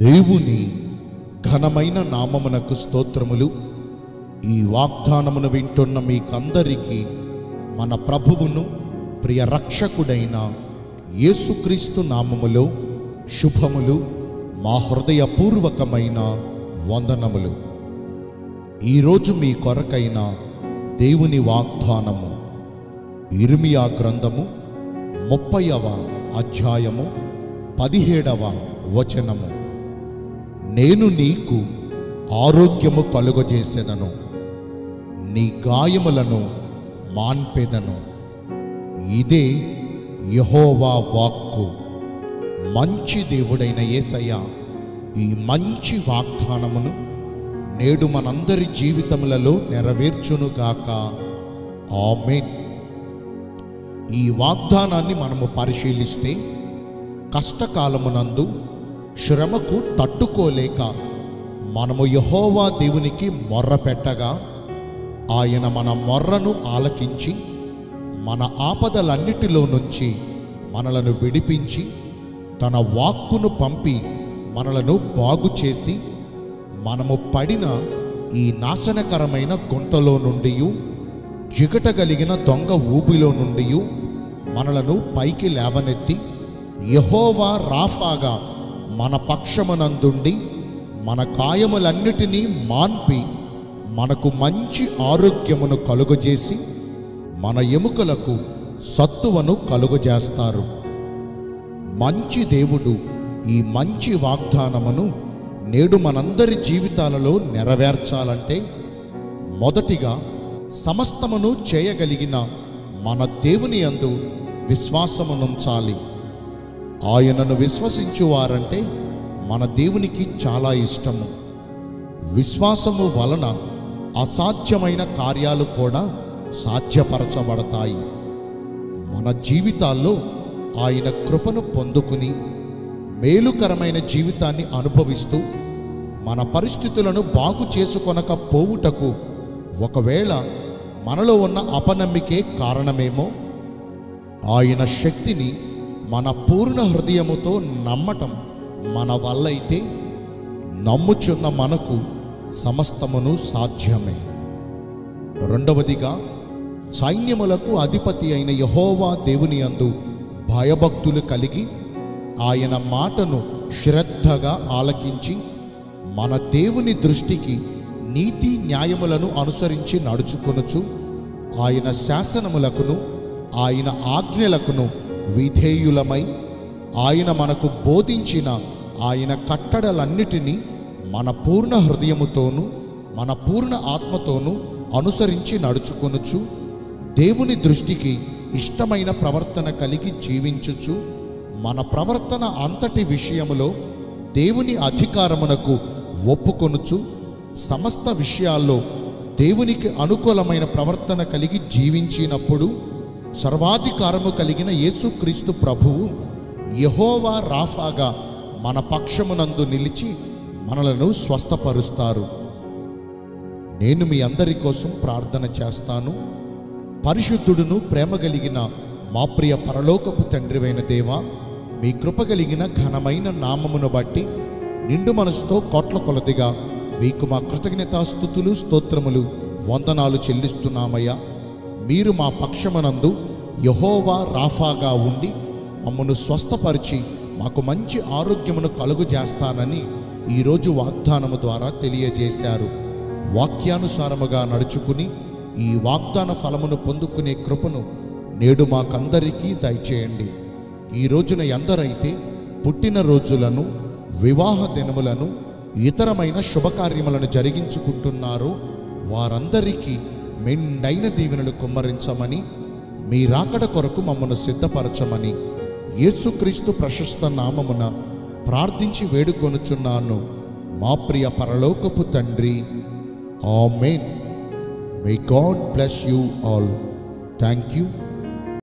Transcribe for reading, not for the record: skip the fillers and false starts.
దేవుని ఘనమైన నామమునకు స్తోత్రములు. ఈ వాగ్దానమును వింటున్న మీకందరికీ మన ప్రభువును ప్రియ రక్షకుడైన యేసుక్రీస్తు నామములో శుభములు, మా హృదయపూర్వకమైన వందనములు. ఈరోజు మీ కొరకైన దేవుని వాగ్దానము ఇర్మియా గ్రంథము 30వ అధ్యాయము 17వ వచనము. నేను నీకు ఆరోగ్యము కలుగజేసెదను, నీ గాయములను మాన్పెదను. ఇదే యెహోవా వాక్కు. మంచి దేవుడైన యేసయ్య ఈ మంచి వాగ్దానమును నేడు మనందరి జీవితములలో నెరవేర్చునుగాక. ఆమేన్. ఈ వాగ్దానాన్ని మనము పరిశీలిస్తే, కష్టకాలమునందు శ్రమకు తట్టుకోలేక మనము యెహోవా దేవునికి మొర్ర పెట్టగా ఆయన మన మొర్రను ఆలకించి మన ఆపదలన్నిటిలో నుంచి మనలను విడిపించి తన వాక్కును పంపి మనలను బాగు చేసి మనము పడిన ఈ నాశనకరమైన గుంటలో నుండి, జిగటగలిగిన దొంగ ఊబిలో నుండి మనలను పైకి లేవనెత్తి యెహోవా రాఫాగా మన పక్షమునందుండి మన గాయములన్నిటినీ మాన్పి మనకు మంచి ఆరోగ్యమును కలుగజేసి మన ఎముకలకు సత్తువను కలుగజేస్తారు. మంచి దేవుడు ఈ మంచి వాగ్దానమును నేడు మనందరి జీవితాలలో నెరవేర్చాలంటే, మొదటిగా సమస్తమును చేయగలిగిన మన దేవుని యందు విశ్వాసమునుంచాలి. ఆయనను విశ్వసించువారంటే మన దేవునికి చాలా ఇష్టము. విశ్వాసము వలన అసాధ్యమైన కార్యాలు కూడా సాధ్యపరచబడతాయి. మన జీవితాల్లో ఆయన కృపను పొందుకుని మేలుకరమైన జీవితాన్ని అనుభవిస్తూ మన పరిస్థితులను బాగు చేసుకొనకపోవుటకు ఒకవేళ మనలో ఉన్న అపనమ్మికే కారణమేమో, ఆయన శక్తిని మన పూర్ణ హృదయముతో నమ్మటం మన వల్లైతే నమ్ముచున్న మనకు సమస్తమును సాధ్యమే. రెండవదిగా, సైన్యములకు అధిపతి అయిన యెహోవా దేవుని యందు భయభక్తులు కలిగి ఆయన మాటను శ్రద్ధగా ఆలకించి మన దేవుని దృష్టికి నీతి న్యాయములను అనుసరించి నడుచుకొనుచు ఆయన శాసనములకును ఆయన ఆజ్ఞలకును విధేయులమై ఆయన మనకు బోధించిన ఆయన కట్టడలన్నిటినీ మన పూర్ణ హృదయముతోనూ మన పూర్ణ ఆత్మతోనూ అనుసరించి నడుచుకొనుచు దేవుని దృష్టికి ఇష్టమైన ప్రవర్తన కలిగి జీవించుచు మన ప్రవర్తన అంతటి విషయములో దేవుని అధికారమునకు ఒప్పుకొనుచు సమస్త విషయాల్లో దేవునికి అనుకూలమైన ప్రవర్తన కలిగి జీవించినప్పుడు సర్వాధికారము కలిగిన యేసుక్రీస్తు ప్రభువు యెహోవా రాఫాగా మన పక్షమునందు నిలిచి మనలను స్వస్థపరుస్తారు. నేను మీ అందరి కోసం ప్రార్థన చేస్తాను. పరిశుద్ధుడును ప్రేమ కలిగిన మా ప్రియ పరలోకపు తండ్రివైన దేవా, మీ కృప కలిగిన ఘనమైన నామమును బట్టి నిండు మనసుతో కోట్ల కొలదిగా మీకు మా కృతజ్ఞతాస్తుతులు, స్తోత్రములు, వందనాలు చెల్లిస్తున్నామయ్యా. మీరు మా పక్షమునందు యెహోవా రాఫాగా ఉండి మమ్మను స్వస్థపరిచి మాకు మంచి ఆరోగ్యమును కలుగజేస్తానని ఈరోజు వాగ్దానము ద్వారా తెలియజేశారు. వాక్యానుసారముగా నడుచుకుని ఈ వాగ్దాన ఫలమును పొందుకునే కృపను నేడు మాకందరికీ దయచేయండి. ఈ రోజున ఎందరైతే పుట్టినరోజులను, వివాహ దినములను, ఇతరమైన శుభకార్యములను జరిగించుకుంటున్నారో వారందరికీ మెండైన దీవెనలు కుమ్మరించమని, మీ రాకడ కొరకు మమ్మను సిద్ధపరచమని యేసుక్రీస్తు ప్రశస్త నామమున ప్రార్థించి వేడుకొనుచున్నాను మా ప్రియ పరలోకపు తండ్రి. ఆమేన్. May God bless you all. Thank you.